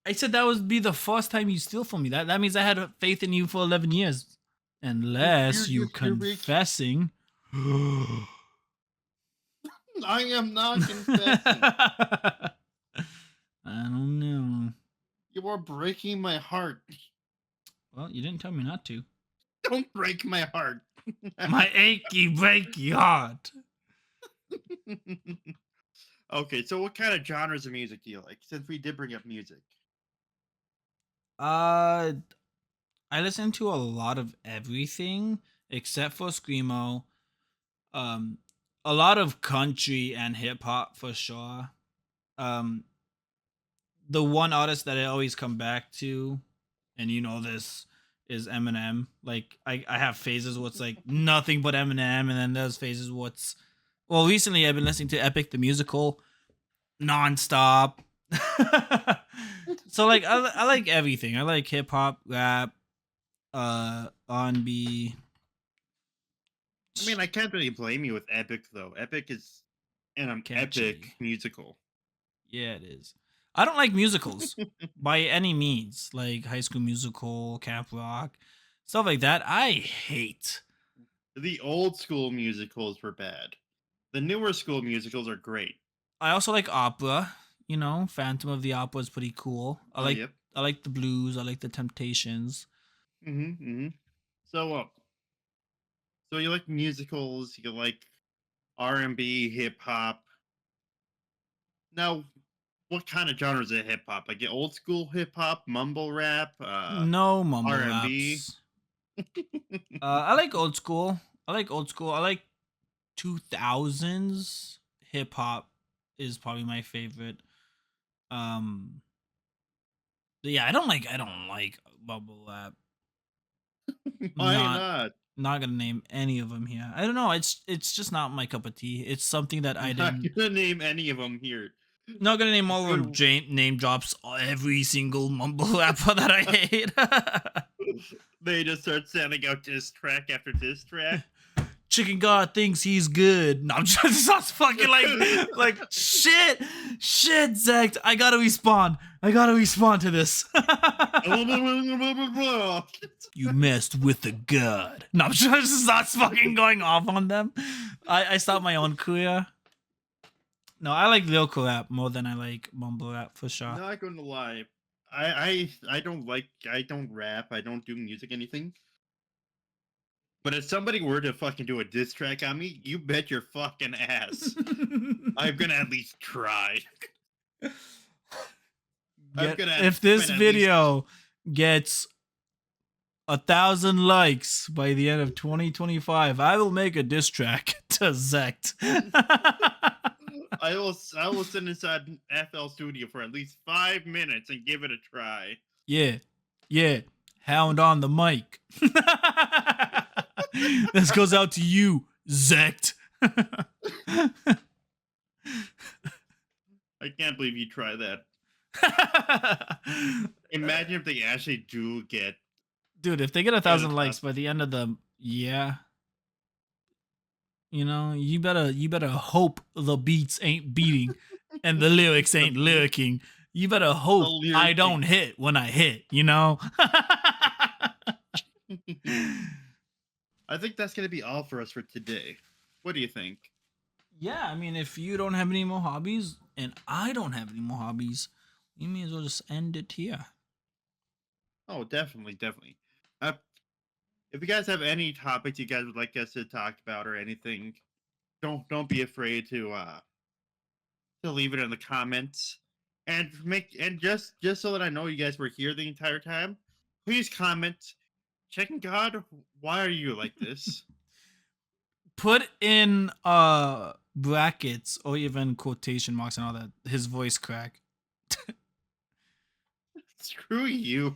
I said that would be the first time you steal from me. That means I had faith in you for 11 years. Unless you You're rich. confessing. I am not confessing. I don't know. You are breaking my heart. Well, you didn't tell me not to. Don't break my heart. My achy breaky heart. Okay, so what kind of genres of music do you like? Since we did bring up music. Uh, I listen to a lot of everything except for screamo. Um, a lot of country and hip hop for sure. Um, the one artist that I always come back to, and you know this, is Eminem. Like I have phases where it's like nothing but Eminem, and then there's phases where it's well, recently I've been listening to Epic the Musical nonstop. So like I like everything. I like hip hop, rap, R&B. I mean, I can't really blame you with Epic though. Epic is an epic Catchy. musical. Yeah, it is. I don't like musicals by any means, like High School Musical, Camp Rock, stuff like that. I hate. The old school musicals were bad. The newer school musicals are great. I also like opera. You know, Phantom of the Opera is pretty cool. Oh, yep. I like the blues. I like the Temptations. Mm-hmm. So, so you like musicals? You like R&B, hip hop? Now, what kind of genres of hip hop? Like the old school hip hop, mumble rap, No mumble R&B? raps. I like old school. I like old school. I like 2000s hip hop is probably my favorite. Um, but yeah, I don't like mumble rap. Why Not not? not gonna name any of them here. I don't know. It's just not my cup of tea. It's something that I I'm not didn't. gonna name any of them here. Not gonna name all of them. Good. Name drops every single mumble rapper that I hate. They just start sending out diss track after diss track. Chicken God thinks he's good. No, I'm just sounds fucking like shit, Zach. I gotta respond. I gotta respond to this. You messed with the god. No, I'm just starts fucking going off on them. I start my own career. No, I like lyrical rap more than I like mumble rap for sure. Not gonna lie. I don't rap, I don't do music anything. But if somebody were to fucking do a diss track on me, you bet your fucking ass. I'm gonna at least try. I'm gonna If this spend at least video gets 1,000 likes by the end of 2025, I will make a diss track to Zect. I will sit inside FL Studio for at least 5 minutes and give it a try. Yeah, Hound on the mic. This goes out to you, Zect. I can't believe you try that. Imagine if they actually do get. Dude, if they get 1,000 likes by the end of the you better hope the beats ain't beating and the lyrics ain't lyricking. You better hope I don't hit when I hit, I think that's gonna be all for us for today. What do you think? Yeah, I mean, if you don't have any more hobbies and I don't have any more hobbies, we may as well just end it here. Oh, definitely, definitely. Uh, if you guys have any topics you guys would like us to talk about or anything, don't be afraid to leave it in the comments and just so that I know you guys were here the entire time. Please comment. Checking God, why are you like this? Put in brackets or even quotation marks and all that. His voice crack. Screw you.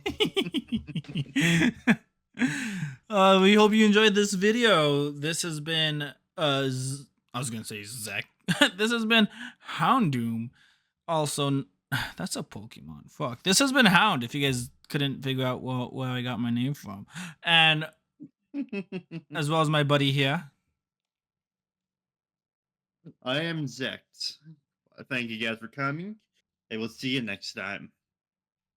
We hope you enjoyed this video. This has been I was gonna say Zach. This has been Houndoom. Also, that's a Pokemon. Fuck. This has been Hound. If you guys couldn't figure out where I got my name from, and as well as my buddy here. I am Zex. Thank you guys for coming. I will see you next time.